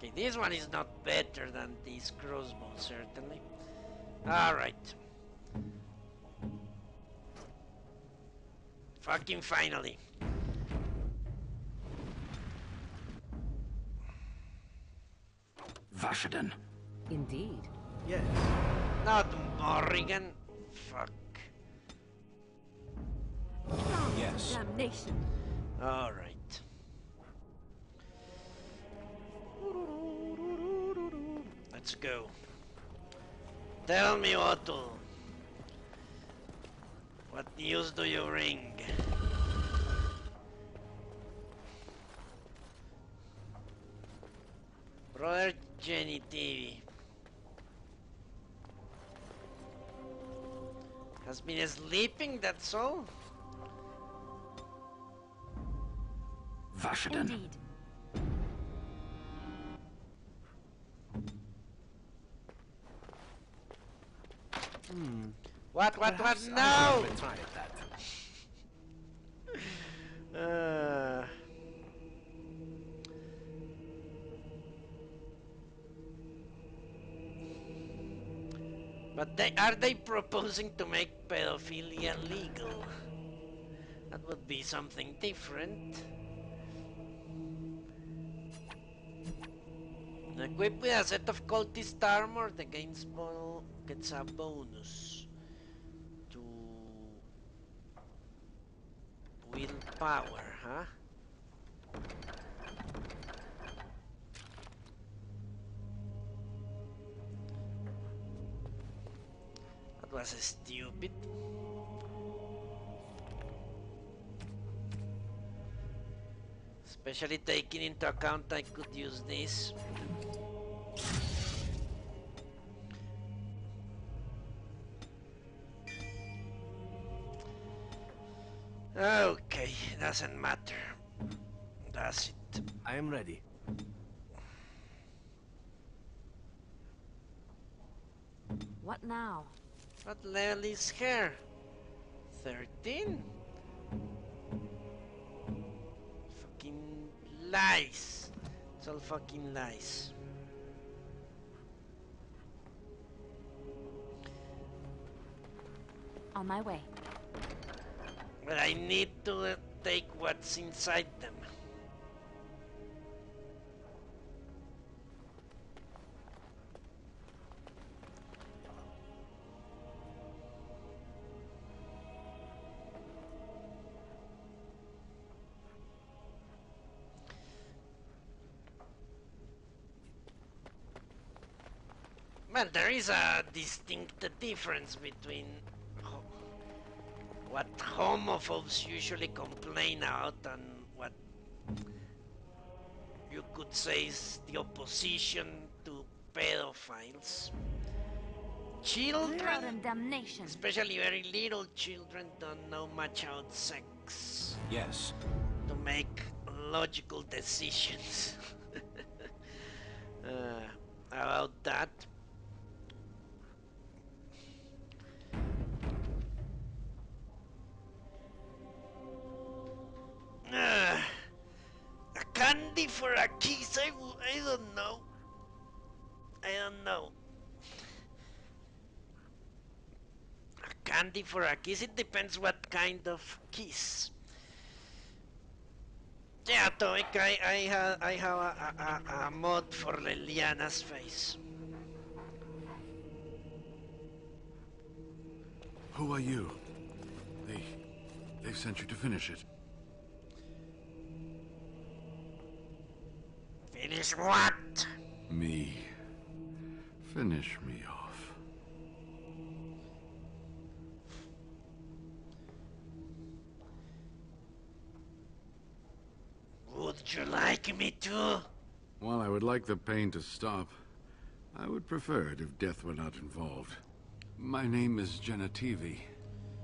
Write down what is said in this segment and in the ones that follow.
Okay, this one is not better than this crossbow, certainly. Alright. Fucking finally. Vashaden. Indeed. Yes. Not Morrigan. Fuck. Yes. Damnation. Alright. Let's go. Tell me, Otto. What news do you bring? Brother Jenny TV has been sleeping, that's all? Vashaden. Indeed. What, Perhaps no! I should have a try at that. But are they proposing to make pedophilia legal? That would be something different. Equipped with a set of cultist armor, the game's model gets a bonus to willpower, huh? That was stupid. Especially taking into account I could use this. Okay, doesn't matter. Does it? I am ready. What now? What level is her? 13? Fucking lies. It's all fucking lies. On my way. But I need to take what's inside them. Well, there is a distinct difference between what homophobes usually complain about and what you could say is the opposition to pedophiles. Blood Children, and damnation. especially very little children, don't know much about sex Yes. to make logical decisions about that. A candy for a kiss? I don't know. I don't know. A candy for a kiss? It depends what kind of kiss. Yeah, Tomic, I have a mod for Liliana's face. Who are you? They've sent you to finish it. Finish what? Me. Finish me off. Would you like me to? While I would like the pain to stop, I would prefer it if death were not involved. My name is Genetivi.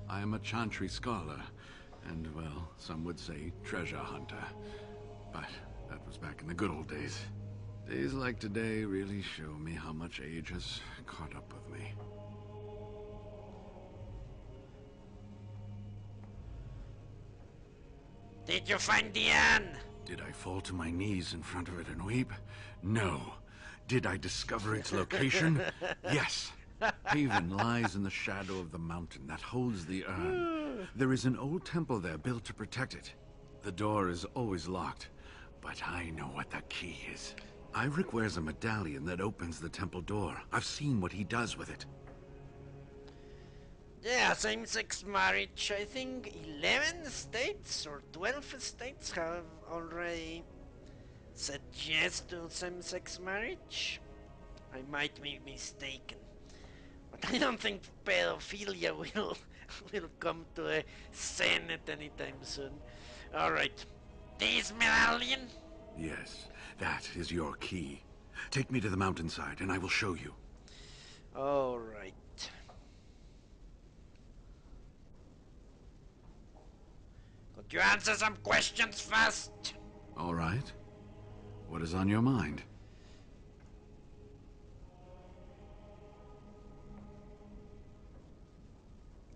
I am a Chantry scholar, and, well, some would say treasure hunter. But that was back in the good old days. Days like today really show me how much age has caught up with me. Did you find the Anne? Did I fall to my knees in front of it and weep? No. Did I discover its location? Yes. Haven lies in the shadow of the mountain that holds the urn. There is an old temple there built to protect it. The door is always locked, but I know what the key is. Ivric wears a medallion that opens the temple door. I've seen what he does with it. Yeah, same-sex marriage. I think 11 states or 12 states have already said yes to same-sex marriage. I might be mistaken, but I don't think pedophilia will come to a Senate anytime soon. Alright, this medallion? Yes, that is your key. Take me to the mountainside and I will show you. Alright. Could you answer some questions first? All right. What is on your mind?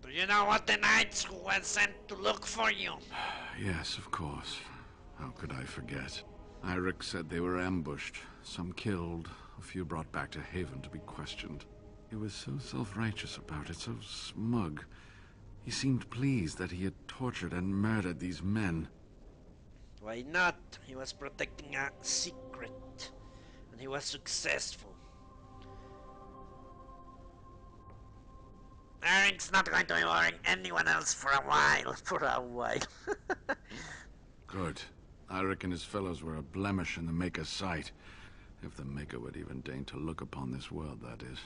Do you know what the knights who were sent to look for you? Yes, of course. How could I forget? Iric said they were ambushed, some killed, a few brought back to Haven to be questioned. He was so self-righteous about it, so smug. He seemed pleased that he had tortured and murdered these men. Why not? He was protecting a secret, and he was successful. Eric's not going to be worrying anyone else for a while. Good. Iric and his fellows were a blemish in the Maker's sight. If the Maker would even deign to look upon this world, that is.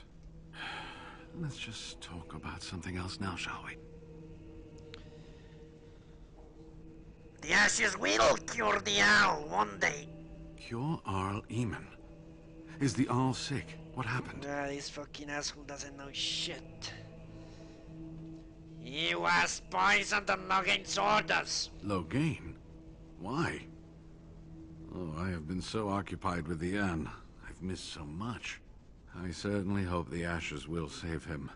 Let's just talk about something else now, shall we? The ashes will cure the owl one day. Cure Arl Eamon. Is the Arl sick? What happened? This fucking asshole doesn't know shit. He was poisoned on Logan's orders. Logain? Why? Oh, I have been so occupied with the urn. I've missed so much. I certainly hope the ashes will save him.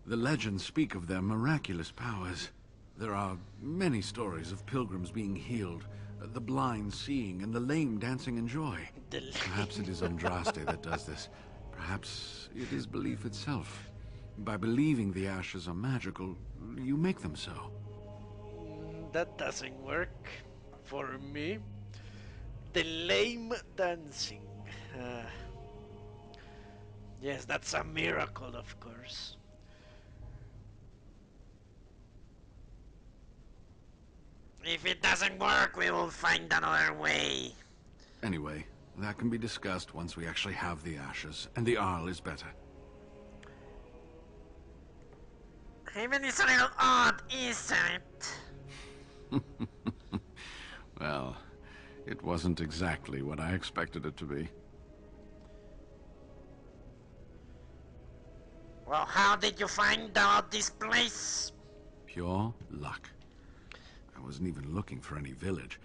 The legends speak of their miraculous powers. There are many stories of pilgrims being healed, the blind seeing, and the lame dancing in joy. Perhaps it is Andraste that does this. Perhaps it is belief itself. By believing the ashes are magical, you make them so. That doesn't work for me. The lame dancing. Yes, that's a miracle, of course. If it doesn't work, we will find another way. Anyway, that can be discussed once we actually have the ashes, and the Arl is better. Even it's a little odd, isn't it? Well, it wasn't exactly what I expected it to be. Well, how did you find out this place? Pure luck. I wasn't even looking for any village.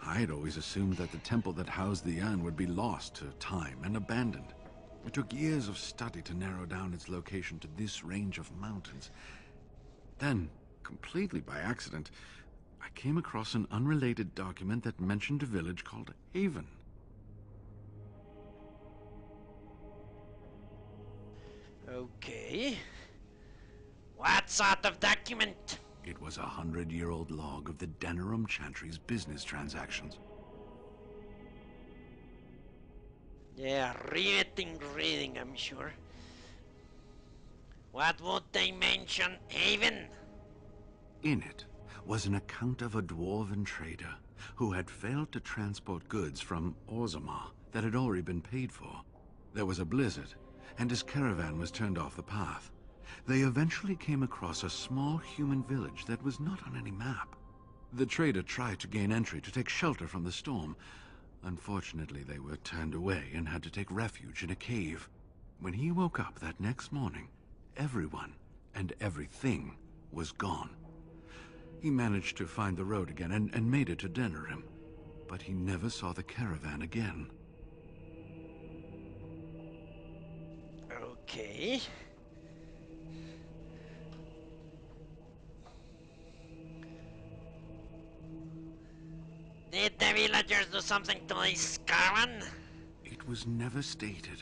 I had always assumed that the temple that housed the urn would be lost to time and abandoned. It took years of study to narrow down its location to this range of mountains. Then, completely by accident, I came across an unrelated document that mentioned a village called Haven. Okay. What sort of document? It was a 100-year-old log of the Denerim Chantry's business transactions. Yeah, riveting reading, I'm sure. What would they mention, Haven? In it was an account of a dwarven trader who had failed to transport goods from Orzammar that had already been paid for. There was a blizzard, and his caravan was turned off the path. They eventually came across a small human village that was not on any map. The trader tried to gain entry to take shelter from the storm. Unfortunately, they were turned away and had to take refuge in a cave. When he woke up that next morning, everyone and everything was gone. He managed to find the road again and made it to Denerim, but he never saw the caravan again. Okay. Did the villagers do something to this caravan? It was never stated.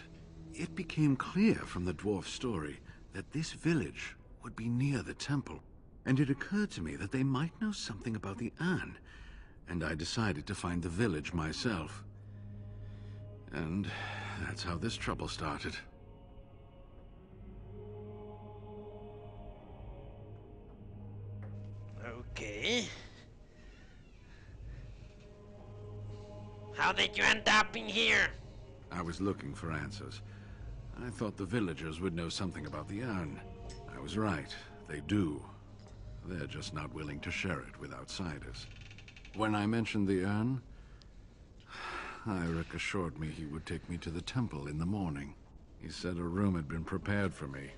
It became clear from the dwarf's story that this village would be near the temple, and it occurred to me that they might know something about the urn, and I decided to find the village myself. And that's how this trouble started. Okay. How did you end up in here? I was looking for answers. I thought the villagers would know something about the urn. I was right. They do. They're just not willing to share it with outsiders. When I mentioned the urn, Eirik assured me he would take me to the temple in the morning. He said a room had been prepared for me.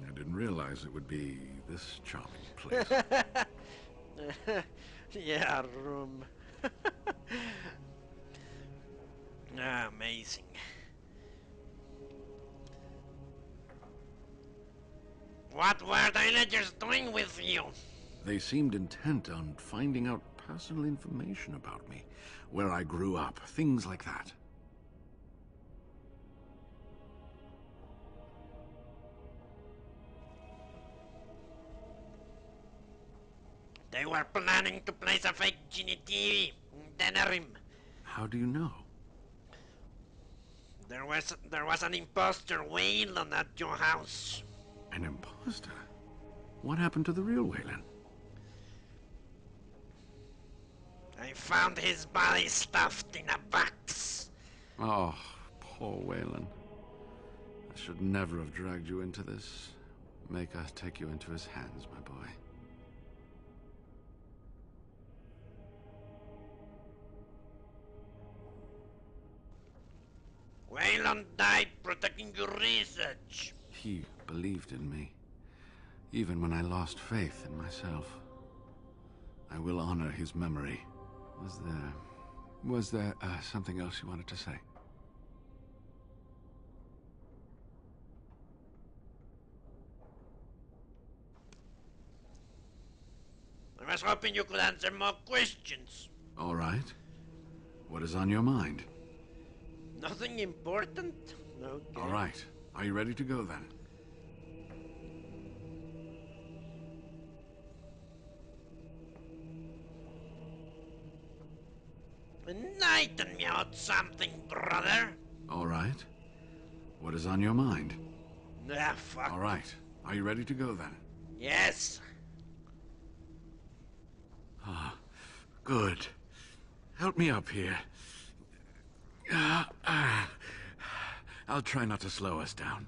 I didn't realize it would be this charming place. Yeah, room. Amazing. What were the villagers doing with you? They seemed intent on finding out personal information about me, where I grew up, things like that. They were planning to place a fake Genie TV in Denerim. How do you know? There was an imposter Wayland at your house. An imposter? What happened to the real Wayland? I found his body stuffed in a box. Oh, poor Wayland. I should never have dragged you into this. Make us take you into his hands, my boy. Wayland died protecting your research. He believed in me, even when I lost faith in myself. I will honor his memory. Was there something else you wanted to say? I was hoping you could answer more questions. All right. What is on your mind? Nothing important? Okay. All right. Are you ready to go then? Enlighten me about something, brother. All right. What is on your mind? Ah, fuck. All right. Are you ready to go then? Yes. Ah, good. Help me up here. I'll try not to slow us down.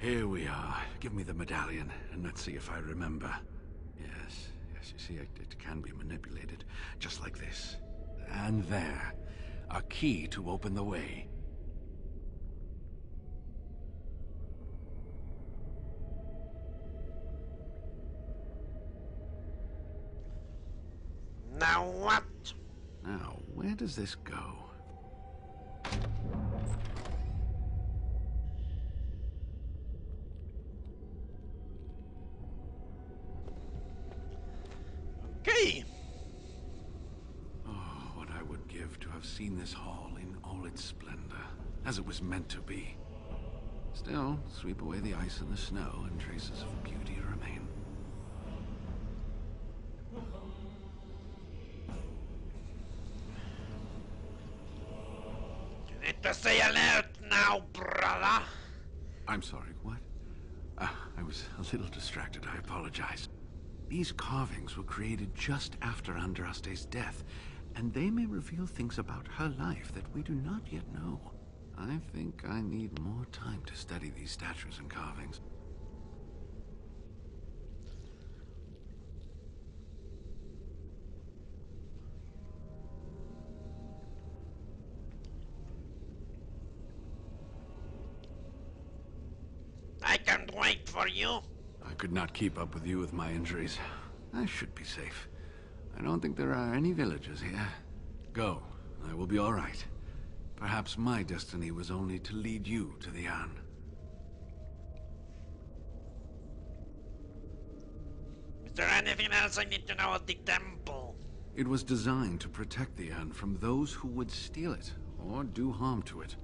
Here we are. Give me the medallion, and let's see if I remember. Yes, you see, it can be manipulated, just like this. And there, a key to open the way. Now what? Now, where does this go? Okay. Oh, what I would give to have seen this hall in all its splendor, as it was meant to be. Still, sweep away the ice and the snow, and traces of beauty remain. to stay alert now, brother. I'm sorry, what? I was a little distracted, I apologize. These carvings were created just after Andraste's death, and they may reveal things about her life that we do not yet know. I think I need more time to study these statues and carvings. I can't wait for you. I could not keep up with you with my injuries. I should be safe. I don't think there are any villagers here. Go. I will be all right. Perhaps my destiny was only to lead you to the Anne. Is there anything else I need to know at the temple? It was designed to protect the Anne from those who would steal it or do harm to it.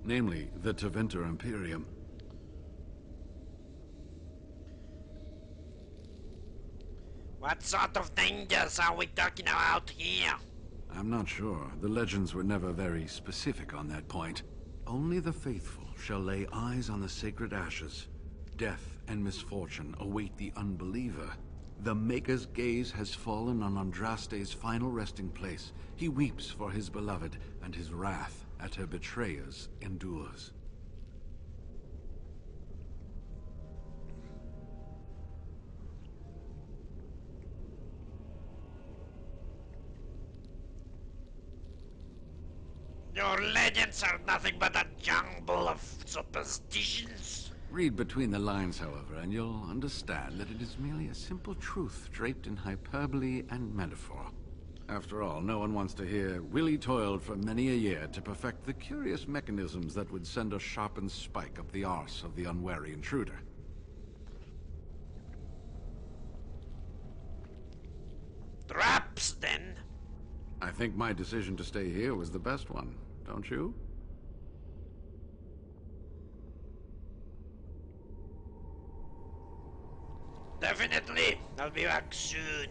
Namely, the Tevinter Imperium. What sort of dangers are we talking about here? I'm not sure. The legends were never very specific on that point. Only the faithful shall lay eyes on the sacred ashes. Death and misfortune await the unbeliever. The Maker's gaze has fallen on Andraste's final resting place. He weeps for his beloved, and his wrath at her betrayers endures. Your legends are nothing but a jumble of superstitions. Read between the lines, however, and you'll understand that it is merely a simple truth draped in hyperbole and metaphor. After all, no one wants to hear, Willie toiled for many a year to perfect the curious mechanisms that would send a sharpened spike up the arse of the unwary intruder. Traps, then? I think my decision to stay here was the best one, don't you? Definitely. I'll be back soon.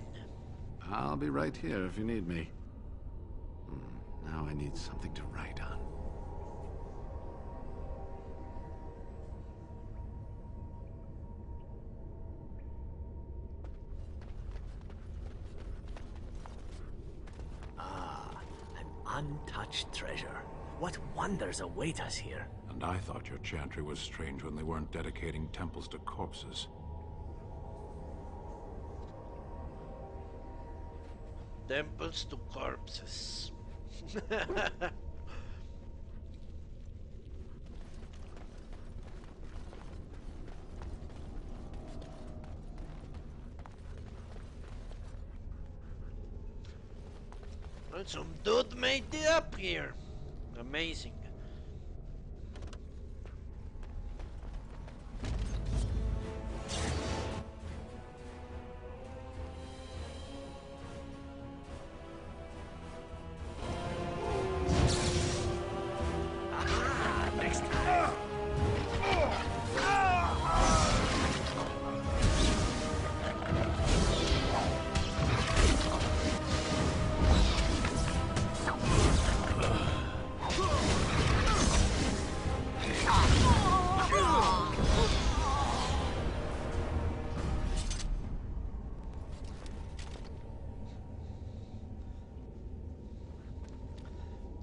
I'll be right here if you need me. Now I need something to write on. An untouched treasure. What wonders await us here? And I thought your chantry was strange when they weren't dedicating temples to corpses. Temples to corpses. And some dude made it up here. Amazing. Next time.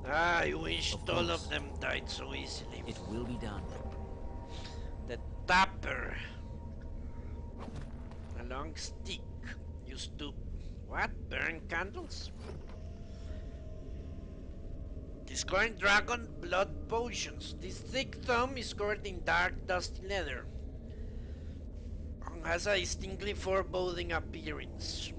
I wished all of them died so easily. It will be done. The tapper. A long stick used to what? Burn candles? Discovering dragon blood potions. This thick thumb is covered in dark, dusty leather and has a distinctly foreboding appearance.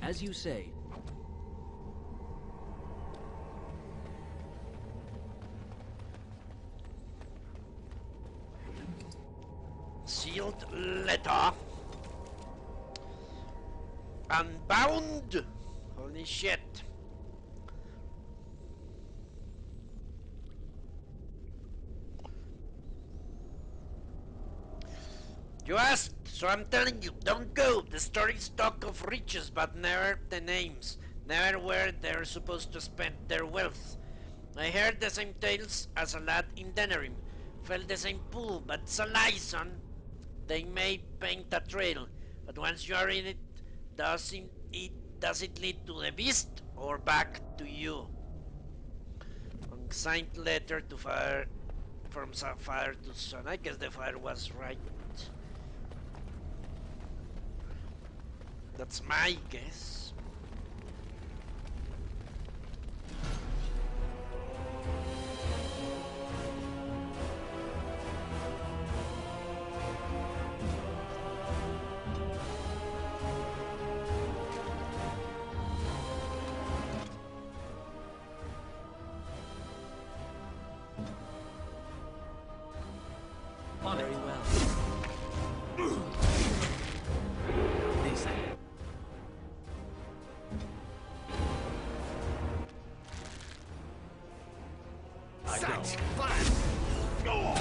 As you say. Sealed letter. Unbound. Holy shit. You asked, so I'm telling you, don't go. The stories talk of riches, but never the names. Never where they're supposed to spend their wealth. I heard the same tales as a lad in Denerim. Felt the same pull, but it's a lie, son. They may paint a trail, but once you are in it, does it lead to the beast or back to you? Unsigned letter to fire from father to son. I guess the father was right. That's my guess. Very well. This I go.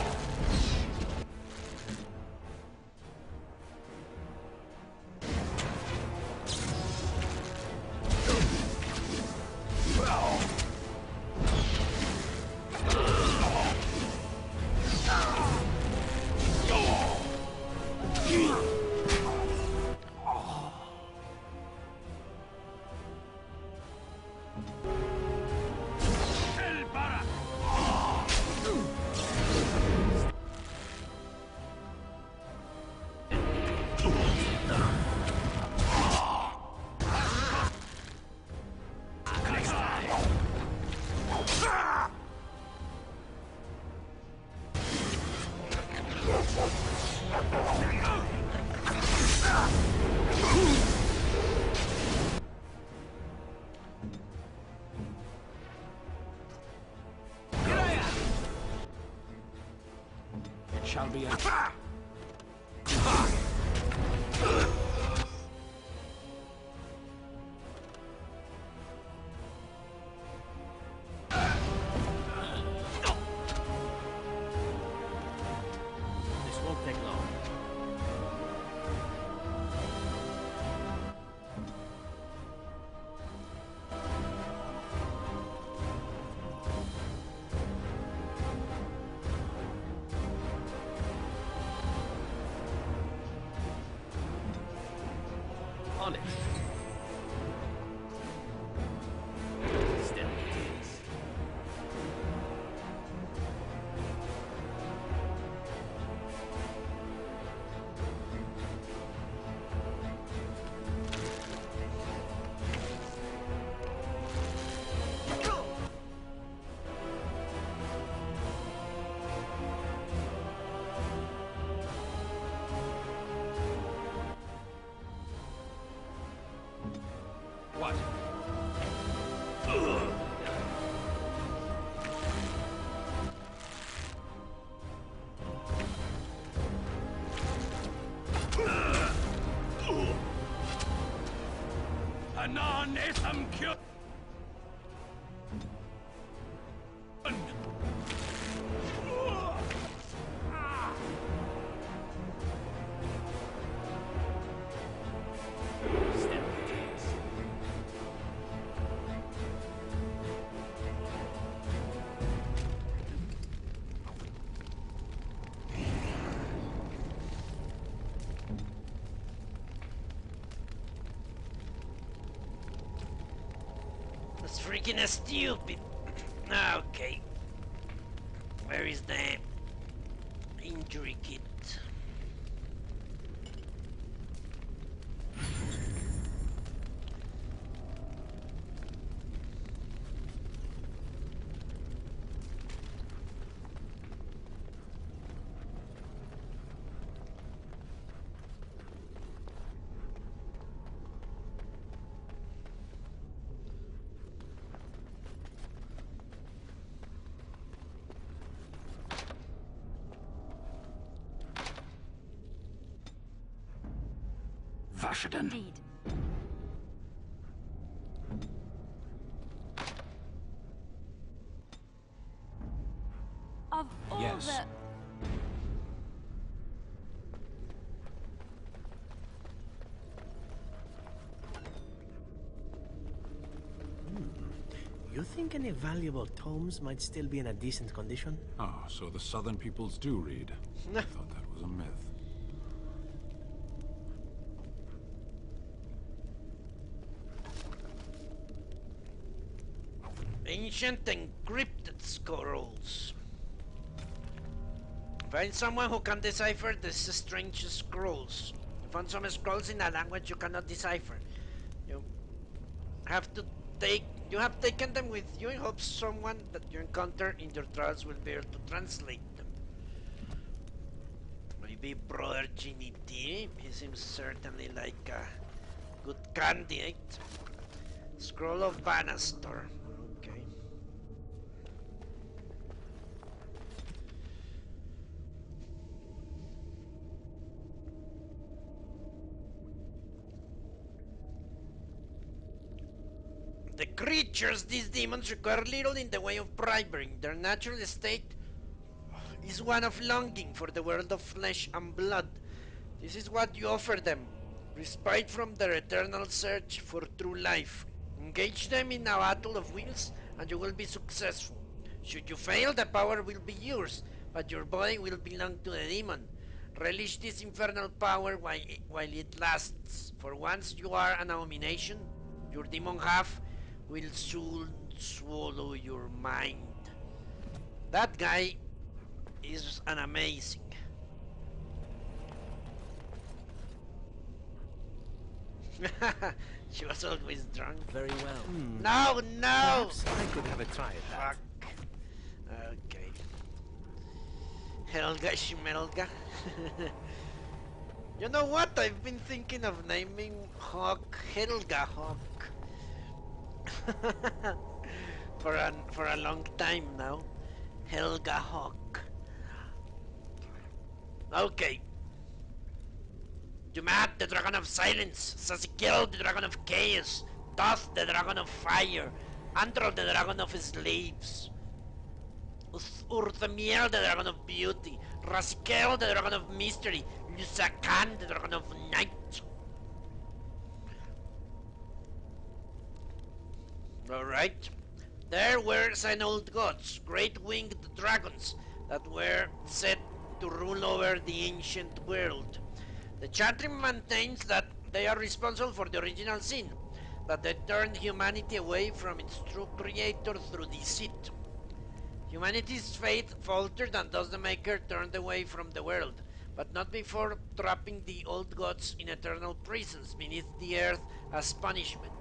Shall be a... This won't take long. On it. Steady it is. What? Anon esam kyun. Steady it is. That's freaking stupid. Okay. Where is the injury kit? Vashaden. Indeed. Of all Yes. the... You think any valuable tomes might still be in a decent condition? Oh, so the southern peoples do read. I thought that was a myth. Ancient encrypted scrolls. Find someone who can decipher these strange scrolls. You found some scrolls in a language you cannot decipher. You have to you have taken them with you in hopes someone that you encounter in your trials will be able to translate them. Maybe Brother Ginny T. He seems certainly like a good candidate. Scroll of Banastor. Okay. The creatures, these demons, require little in the way of bribery. Their natural state is one of longing for the world of flesh and blood. This is what you offer them. Respite from their eternal search for true life. Engage them in a battle of wills and you will be successful. Should you fail, the power will be yours, but your body will belong to the demon. Relish this infernal power while it lasts, for once you are an abomination, your demon half will soon swallow your mind. That guy is an amazing. She was always drunk. Very well. No, no! Perhaps I could have a try at that. Fuck. Okay. Helga Schmelga. You know what? I've been thinking of naming Hawk Helga Hawk. for a long time now. Helga Hawk. Okay. Dumat, the Dragon of Silence. Sasikil, the Dragon of Chaos. Darth, the Dragon of Fire. Andro, the Dragon of Slaves. Urthamiel, the Dragon of Beauty. Rasikel, the Dragon of Mystery. Lusakan, the Dragon of Night. Alright. There were 9 old gods, great winged dragons, that were set to rule over the ancient world. The chantry maintains that they are responsible for the original sin, that they turned humanity away from its true creator through deceit. Humanity's faith faltered and thus the Maker turned away from the world, but not before trapping the old gods in eternal prisons beneath the earth as punishment.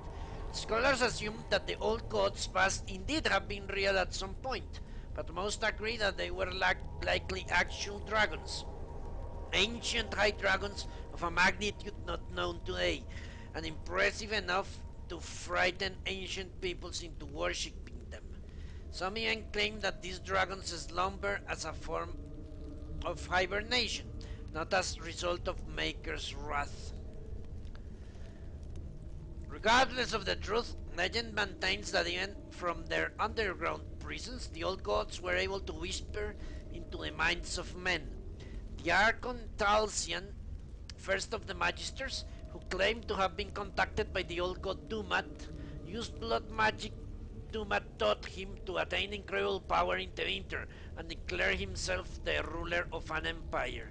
Scholars assume that the old gods must indeed have been real at some point, but most agree that they were likely actual dragons. Ancient high dragons of a magnitude not known today, and impressive enough to frighten ancient peoples into worshipping them. Some even claim that these dragons slumber as a form of hibernation, not as a result of Maker's wrath. Regardless of the truth, legend maintains that even from their underground prisons, the old gods were able to whisper into the minds of men. The Archon Talsian, first of the Magisters, who claimed to have been contacted by the old god Dumat, used blood magic. Dumat taught him to attain incredible power in the winter and declare himself the ruler of an empire.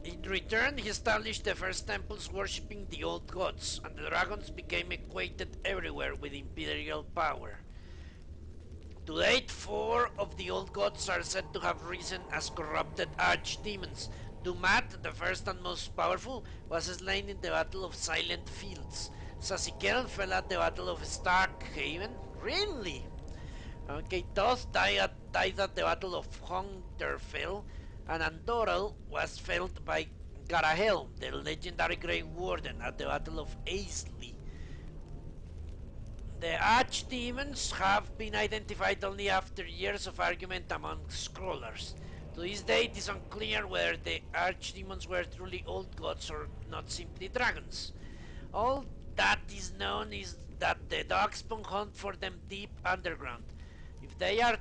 In return, he established the first temples worshipping the old gods, and the dragons became equated everywhere with imperial power. To date, 4 of the old gods are said to have risen as corrupted archdemons. Dumat, the first and most powerful, was slain in the Battle of Silent Fields. Sasikel fell at the Battle of Starkhaven. Really? Okay, Thoth died at the Battle of Hunterfell, and Andorel was felled by Garahel, the legendary Grey Warden, at the Battle of Aisley. The archdemons have been identified only after years of argument among scholars. To this day, it is unclear whether the archdemons were truly old gods or not simply dragons. All that is known is that the Darkspawn hunt for them deep underground. If they are